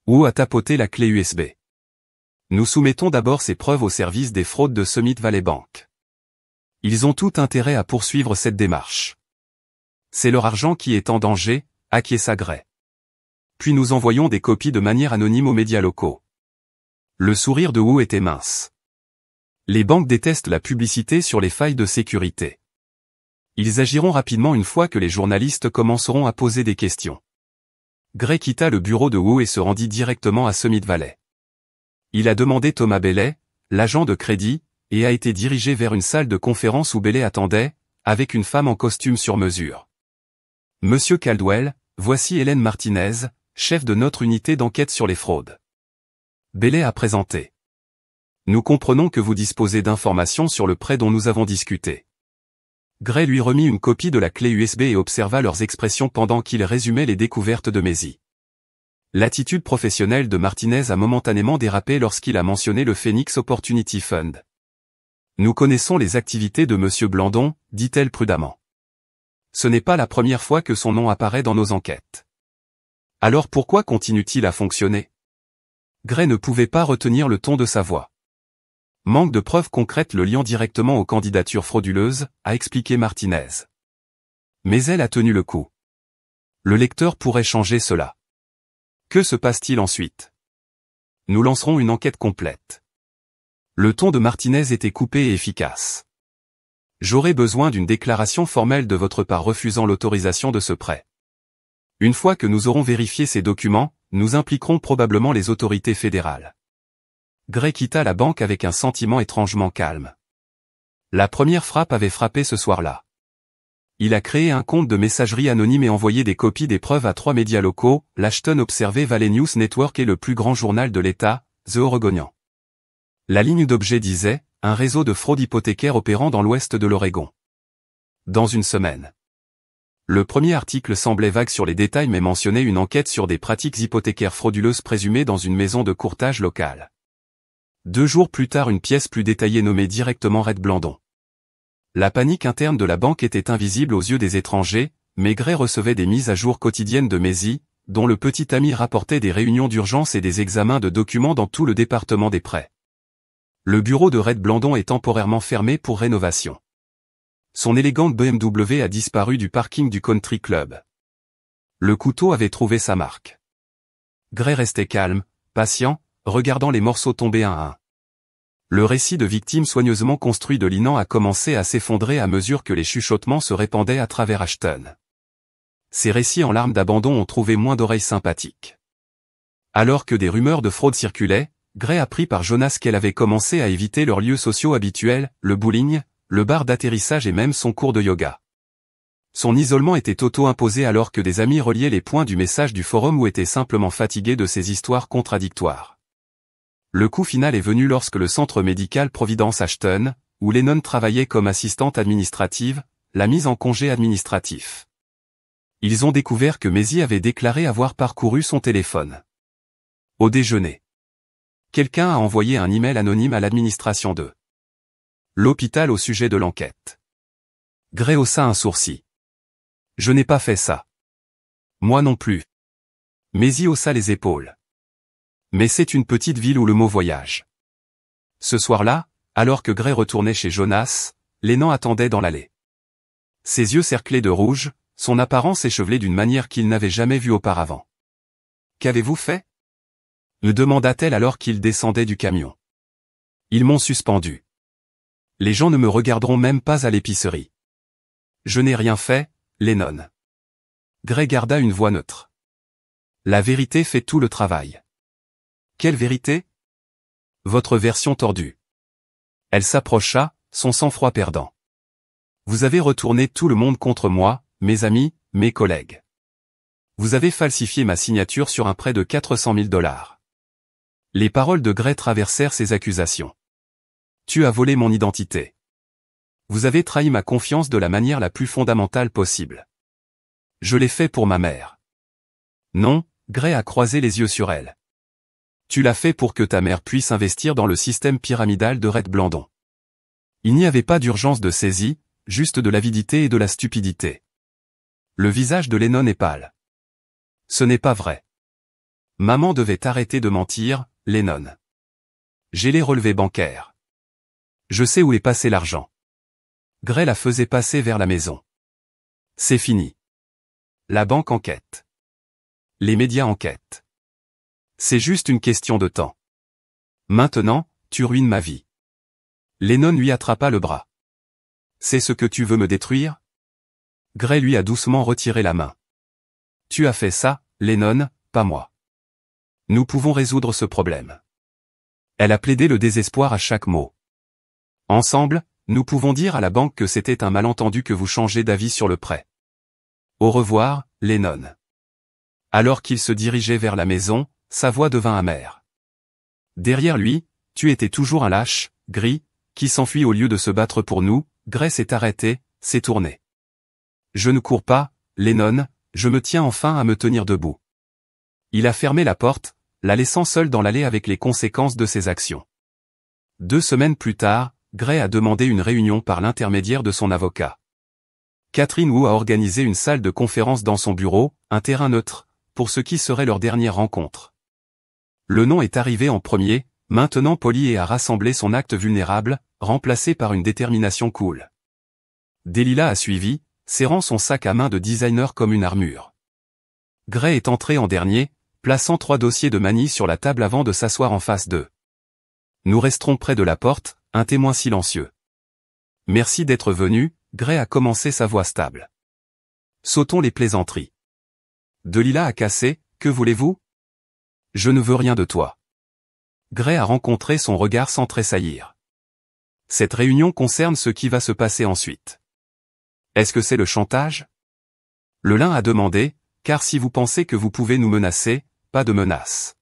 Wu a tapoté la clé USB. Nous soumettons d'abord ces preuves au service des fraudes de Summit Valley Bank. Ils ont tout intérêt à poursuivre cette démarche. C'est leur argent qui est en danger, acquiesça Gray. Puis nous envoyons des copies de manière anonyme aux médias locaux. Le sourire de Wu était mince. Les banques détestent la publicité sur les failles de sécurité. Ils agiront rapidement une fois que les journalistes commenceront à poser des questions. Gray quitta le bureau de Wu et se rendit directement à Summit Valley. Il a demandé Thomas Bailey, l'agent de crédit, et a été dirigé vers une salle de conférence où Bailey attendait, avec une femme en costume sur mesure. Monsieur Caldwell, voici Hélène Martinez, chef de notre unité d'enquête sur les fraudes. Bailey a présenté. Nous comprenons que vous disposez d'informations sur le prêt dont nous avons discuté. Gray lui remit une copie de la clé USB et observa leurs expressions pendant qu'il résumait les découvertes de Maisie. L'attitude professionnelle de Martinez a momentanément dérapé lorsqu'il a mentionné le Phoenix Opportunity Fund. Nous connaissons les activités de Monsieur Blandon, dit-elle prudemment. Ce n'est pas la première fois que son nom apparaît dans nos enquêtes. Alors pourquoi continue-t-il à fonctionner? Gray ne pouvait pas retenir le ton de sa voix. Manque de preuves concrètes le liant directement aux candidatures frauduleuses, a expliqué Martinez. Mais elle a tenu le coup. Le lecteur pourrait changer cela. Que se passe-t-il ensuite? Nous lancerons une enquête complète. Le ton de Martinez était coupé et efficace. J'aurai besoin d'une déclaration formelle de votre part refusant l'autorisation de ce prêt. Une fois que nous aurons vérifié ces documents, nous impliquerons probablement les autorités fédérales. Gray quitta la banque avec un sentiment étrangement calme. La première frappe avait frappé ce soir-là. Il a créé un compte de messagerie anonyme et envoyé des copies des preuves à 3 médias locaux, l'Ashton Observer Valley News Network et le plus grand journal de l'État, The Oregonian. La ligne d'objet disait, un réseau de fraude hypothécaire opérant dans l'ouest de l'Oregon. Dans une semaine. Le premier article semblait vague sur les détails mais mentionnait une enquête sur des pratiques hypothécaires frauduleuses présumées dans une maison de courtage locale. 2 jours plus tard, une pièce plus détaillée nommée directement Rhett Blandon. La panique interne de la banque était invisible aux yeux des étrangers, mais Gray recevait des mises à jour quotidiennes de Maisie, dont le petit ami rapportait des réunions d'urgence et des examens de documents dans tout le département des prêts. Le bureau de Red Blandon est temporairement fermé pour rénovation. Son élégante BMW a disparu du parking du country club. Le couteau avait trouvé sa marque. Gray restait calme, patient, regardant les morceaux tomber un à un. Le récit de victimes soigneusement construit de Linan a commencé à s'effondrer à mesure que les chuchotements se répandaient à travers Ashton. Ces récits en larmes d'abandon ont trouvé moins d'oreilles sympathiques. Alors que des rumeurs de fraude circulaient, Gray apprit par Jonas qu'elle avait commencé à éviter leurs lieux sociaux habituels, le bowling, le bar d'atterrissage et même son cours de yoga. Son isolement était auto-imposé alors que des amis reliaient les points du message du forum ou étaient simplement fatigués de ces histoires contradictoires. Le coup final est venu lorsque le centre médical Providence Ashton, où Lennon travaillait comme assistante administrative, l'a mise en congé administratif. Ils ont découvert que Maisie avait déclaré avoir parcouru son téléphone. Au déjeuner, quelqu'un a envoyé un email anonyme à l'administration de l'hôpital au sujet de l'enquête. Gray haussa un sourcil. Je n'ai pas fait ça. Moi non plus. Maisie haussa les épaules. Mais c'est une petite ville où le mot voyage. Ce soir-là, alors que Gray retournait chez Jonas, Lennon attendait dans l'allée. Ses yeux cerclés de rouge, son apparence échevelée d'une manière qu'il n'avait jamais vue auparavant. Qu'avez-vous fait ? lui demanda-t-elle alors qu'il descendait du camion. Ils m'ont suspendu. Les gens ne me regarderont même pas à l'épicerie. Je n'ai rien fait, Lennon. Gray garda une voix neutre. La vérité fait tout le travail. Quelle vérité ? Votre version tordue. Elle s'approcha, son sang-froid perdant. Vous avez retourné tout le monde contre moi, mes amis, mes collègues. Vous avez falsifié ma signature sur un prêt de 400 000 $. Les paroles de Gray traversèrent ses accusations. Tu as volé mon identité. Vous avez trahi ma confiance de la manière la plus fondamentale possible. Je l'ai fait pour ma mère. Non, Gray a croisé les yeux sur elle. Tu l'as fait pour que ta mère puisse investir dans le système pyramidal de Red Blandon. Il n'y avait pas d'urgence de saisie, juste de l'avidité et de la stupidité. Le visage de Lennon est pâle. Ce n'est pas vrai. Maman devait arrêter de mentir, Lennon. J'ai les relevés bancaires. Je sais où est passé l'argent. Gray la faisait passer vers la maison. C'est fini. La banque enquête. Les médias enquêtent. C'est juste une question de temps. Maintenant, tu ruines ma vie. Lennon lui attrapa le bras. C'est ce que tu veux me détruire ? Gray lui a doucement retiré la main. Tu as fait ça, Lennon, pas moi. Nous pouvons résoudre ce problème. Elle a plaidé le désespoir à chaque mot. Ensemble, nous pouvons dire à la banque que c'était un malentendu que vous changez d'avis sur le prêt. Au revoir, Lennon. Alors qu'il se dirigeait vers la maison, sa voix devint amère. Derrière lui, tu étais toujours un lâche, gris, qui s'enfuit au lieu de se battre pour nous. Gray s'est arrêté, s'est tourné. Je ne cours pas, Lennon, je me tiens enfin à me tenir debout. Il a fermé la porte, la laissant seule dans l'allée avec les conséquences de ses actions. 2 semaines plus tard, Gray a demandé une réunion par l'intermédiaire de son avocat. Catherine Wu a organisé une salle de conférence dans son bureau, un terrain neutre, pour ce qui serait leur dernière rencontre. Le nom est arrivé en premier, maintenant poli et a rassemblé son acte vulnérable, remplacé par une détermination cool. Delilah a suivi, serrant son sac à main de designer comme une armure. Gray est entré en dernier, plaçant 3 dossiers de manie sur la table avant de s'asseoir en face d'eux. Nous resterons près de la porte, un témoin silencieux. Merci d'être venu, Gray a commencé sa voix stable. Sautons les plaisanteries. Delilah a cassé, que voulez-vous ? Je ne veux rien de toi. Gray a rencontré son regard sans tressaillir. Cette réunion concerne ce qui va se passer ensuite. Est-ce que c'est le chantage ? Le lin a demandé, car si vous pensez que vous pouvez nous menacer, pas de menace.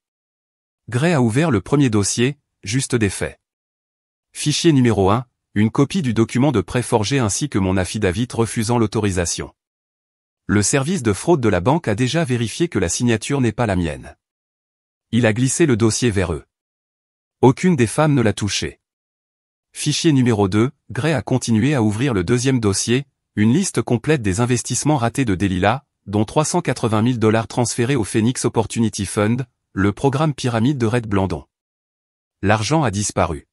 Gray a ouvert le premier dossier, juste des faits. Fichier numéro 1, une copie du document de prêt forgé ainsi que mon affidavit refusant l'autorisation. Le service de fraude de la banque a déjà vérifié que la signature n'est pas la mienne. Il a glissé le dossier vers eux. Aucune des femmes ne l'a touché. Fichier numéro 2, Gray a continué à ouvrir le deuxième dossier, une liste complète des investissements ratés de Delilah, dont 380 000 $ transférés au Phoenix Opportunity Fund, le programme pyramide de Rhett Blandon. L'argent a disparu.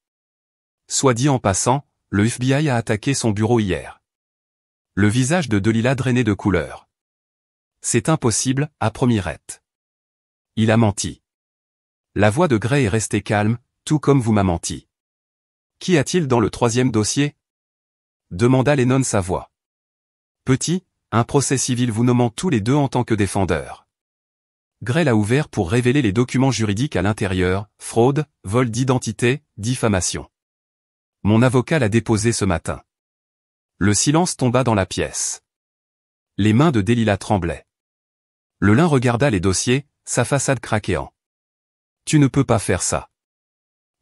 Soit dit en passant, le FBI a attaqué son bureau hier. Le visage de Delila drainé de couleur. C'est impossible, a promis Rhett. Il a menti. La voix de Gray est restée calme, tout comme vous m'a menti. Qu'y a-t-il dans le troisième dossier? Demanda Lennon sa voix. Petit, un procès civil vous nommant tous les deux en tant que défendeurs. Gray l'a ouvert pour révéler les documents juridiques à l'intérieur, fraude, vol d'identité, diffamation. Mon avocat l'a déposé ce matin. Le silence tomba dans la pièce. Les mains de Delila tremblaient. Le lin regarda les dossiers, sa façade craquant. Tu ne peux pas faire ça.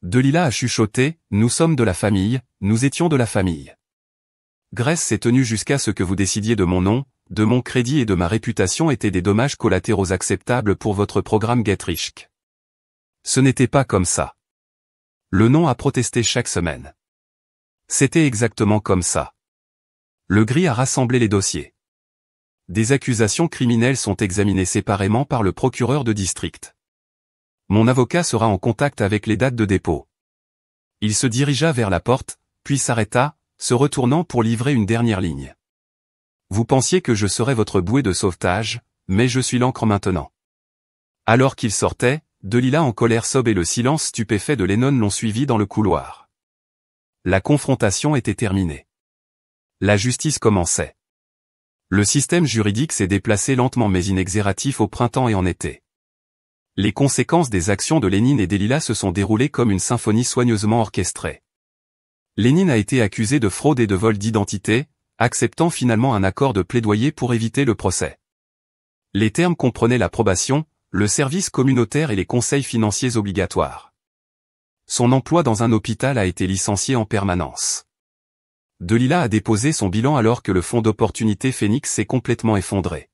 Delila a chuchoté, nous sommes de la famille, nous étions de la famille. Grace s'est tenue jusqu'à ce que vous décidiez de mon nom, de mon crédit et de ma réputation étaient des dommages collatéraux acceptables pour votre programme Get Rich. Ce n'était pas comme ça. Le nom a protesté chaque semaine. C'était exactement comme ça. Le gris a rassemblé les dossiers. Des accusations criminelles sont examinées séparément par le procureur de district. Mon avocat sera en contact avec les dates de dépôt. Il se dirigea vers la porte, puis s'arrêta, se retournant pour livrer une dernière ligne. Vous pensiez que je serais votre bouée de sauvetage, mais je suis l'ancre maintenant. Alors qu'il sortait, Delila en colère sob et le silence stupéfait de Lennon l'ont suivi dans le couloir. La confrontation était terminée. La justice commençait. Le système juridique s'est déplacé lentement mais inexoratif au printemps et en été. Les conséquences des actions de Lénine et Delila se sont déroulées comme une symphonie soigneusement orchestrée. Lénine a été accusé de fraude et de vol d'identité, acceptant finalement un accord de plaidoyer pour éviter le procès. Les termes comprenaient l'approbation, le service communautaire et les conseils financiers obligatoires. Son emploi dans un hôpital a été licencié en permanence. Delila a déposé son bilan alors que le fonds d'opportunité Phoenix s'est complètement effondré.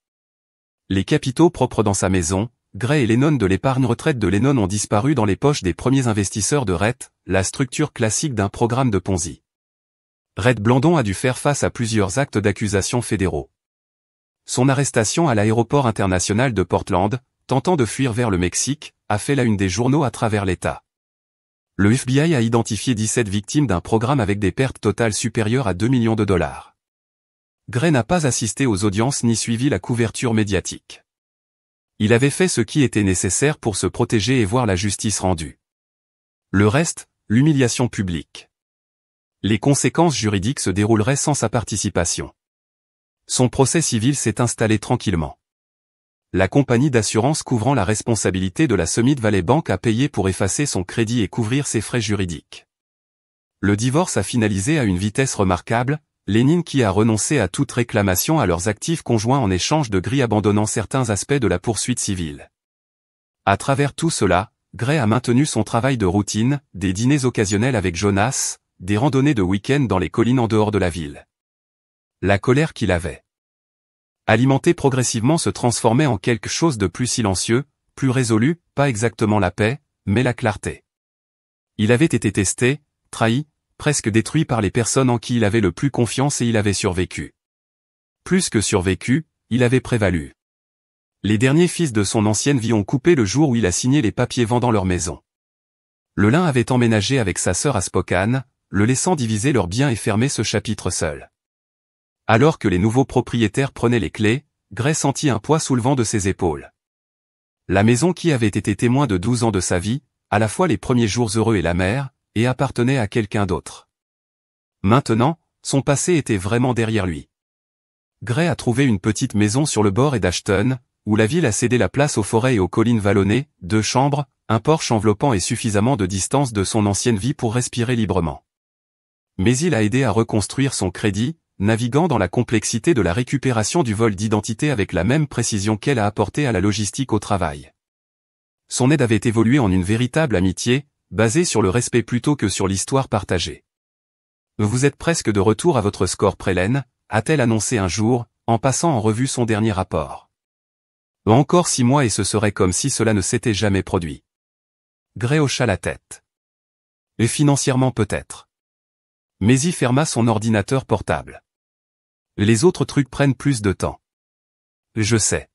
Les capitaux propres dans sa maison, Gray et Lennon de l'épargne retraite de Lennon ont disparu dans les poches des premiers investisseurs de Rhett, la structure classique d'un programme de Ponzi. Rhett Blandon a dû faire face à plusieurs actes d'accusation fédéraux. Son arrestation à l'aéroport international de Portland, tentant de fuir vers le Mexique, a fait la une des journaux à travers l'État. Le FBI a identifié 17 victimes d'un programme avec des pertes totales supérieures à 2 millions de $. Gray n'a pas assisté aux audiences ni suivi la couverture médiatique. Il avait fait ce qui était nécessaire pour se protéger et voir la justice rendue. Le reste, l'humiliation publique. Les conséquences juridiques se dérouleraient sans sa participation. Son procès civil s'est installé tranquillement. La compagnie d'assurance couvrant la responsabilité de la Summit Valley Bank a payé pour effacer son crédit et couvrir ses frais juridiques. Le divorce a finalisé à une vitesse remarquable, Lénine qui a renoncé à toute réclamation à leurs actifs conjoints en échange de Gray abandonnant certains aspects de la poursuite civile. À travers tout cela, Gray a maintenu son travail de routine, des dîners occasionnels avec Jonas, des randonnées de week-end dans les collines en dehors de la ville. La colère qu'il avait alimentée progressivement se transformait en quelque chose de plus silencieux, plus résolu, pas exactement la paix, mais la clarté. Il avait été testé, trahi, presque détruit par les personnes en qui il avait le plus confiance et il avait survécu. Plus que survécu, il avait prévalu. Les derniers fils de son ancienne vie ont coupé le jour où il a signé les papiers vendant leur maison. Le l'un avait emménagé avec sa sœur à Spokane, le laissant diviser leurs biens et fermer ce chapitre seul. Alors que les nouveaux propriétaires prenaient les clés, Gray sentit un poids soulevant de ses épaules. La maison qui avait été témoin de 12 ans de sa vie, à la fois les premiers jours heureux et la mère, et appartenait à quelqu'un d'autre. Maintenant, son passé était vraiment derrière lui. Gray a trouvé une petite maison sur le bord d'Ashton, où la ville a cédé la place aux forêts et aux collines vallonnées, 2 chambres, un porche enveloppant et suffisamment de distance de son ancienne vie pour respirer librement. Mais il a aidé à reconstruire son crédit, naviguant dans la complexité de la récupération du vol d'identité avec la même précision qu'elle a apportée à la logistique au travail. Son aide avait évolué en une véritable amitié, basée sur le respect plutôt que sur l'histoire partagée. Vous êtes presque de retour à votre score pré-Len, a-t-elle annoncé un jour, en passant en revue son dernier rapport. Encore 6 mois et ce serait comme si cela ne s'était jamais produit. Gray hocha la tête. Et financièrement peut-être. Mais il ferma son ordinateur portable. Les autres trucs prennent plus de temps. Je sais.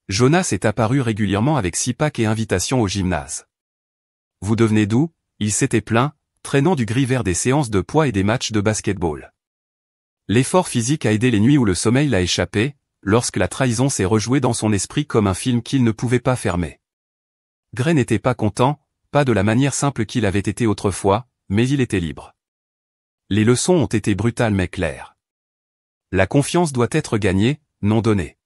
Jonas est apparu régulièrement avec 6 packs et invitations au gymnase. Vous devenez doux, il s'était plaint, traînant du gris vers des séances de poids et des matchs de basketball. L'effort physique a aidé les nuits où le sommeil l'a échappé, lorsque la trahison s'est rejouée dans son esprit comme un film qu'il ne pouvait pas fermer. Gray n'était pas content, pas de la manière simple qu'il avait été autrefois, mais il était libre. Les leçons ont été brutales mais claires. La confiance doit être gagnée, non donnée.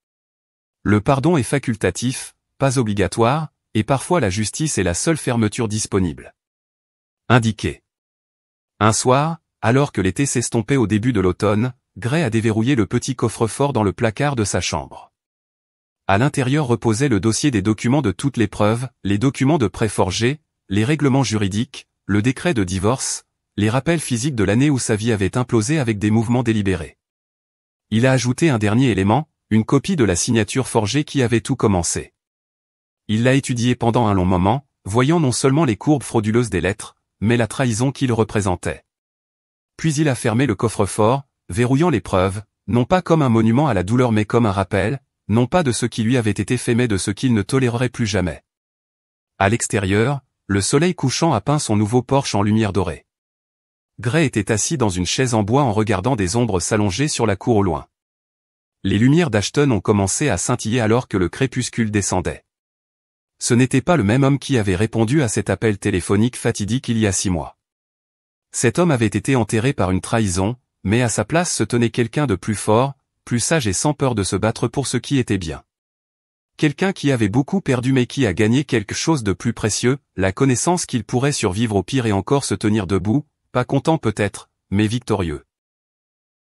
Le pardon est facultatif, pas obligatoire, et parfois la justice est la seule fermeture disponible. Indiqué. Un soir, alors que l'été s'estompait au début de l'automne, Gray a déverrouillé le petit coffre-fort dans le placard de sa chambre. À l'intérieur reposait le dossier des documents de toutes les preuves, les documents de prêt forgés, les règlements juridiques, le décret de divorce, les rappels physiques de l'année où sa vie avait implosé avec des mouvements délibérés. Il a ajouté un dernier élément, une copie de la signature forgée qui avait tout commencé. Il l'a étudié pendant un long moment, voyant non seulement les courbes frauduleuses des lettres, mais la trahison qu'il représentait. Puis il a fermé le coffre-fort, verrouillant les preuves, non pas comme un monument à la douleur mais comme un rappel, non pas de ce qui lui avait été fait mais de ce qu'il ne tolérerait plus jamais. À l'extérieur, le soleil couchant a peint son nouveau Porsche en lumière dorée. Gray était assis dans une chaise en bois en regardant des ombres s'allonger sur la cour au loin. Les lumières d'Ashton ont commencé à scintiller alors que le crépuscule descendait. Ce n'était pas le même homme qui avait répondu à cet appel téléphonique fatidique il y a 6 mois. Cet homme avait été enterré par une trahison, mais à sa place se tenait quelqu'un de plus fort, plus sage et sans peur de se battre pour ce qui était bien. Quelqu'un qui avait beaucoup perdu mais qui a gagné quelque chose de plus précieux, la connaissance qu'il pourrait survivre au pire et encore se tenir debout, pas content peut-être, mais victorieux.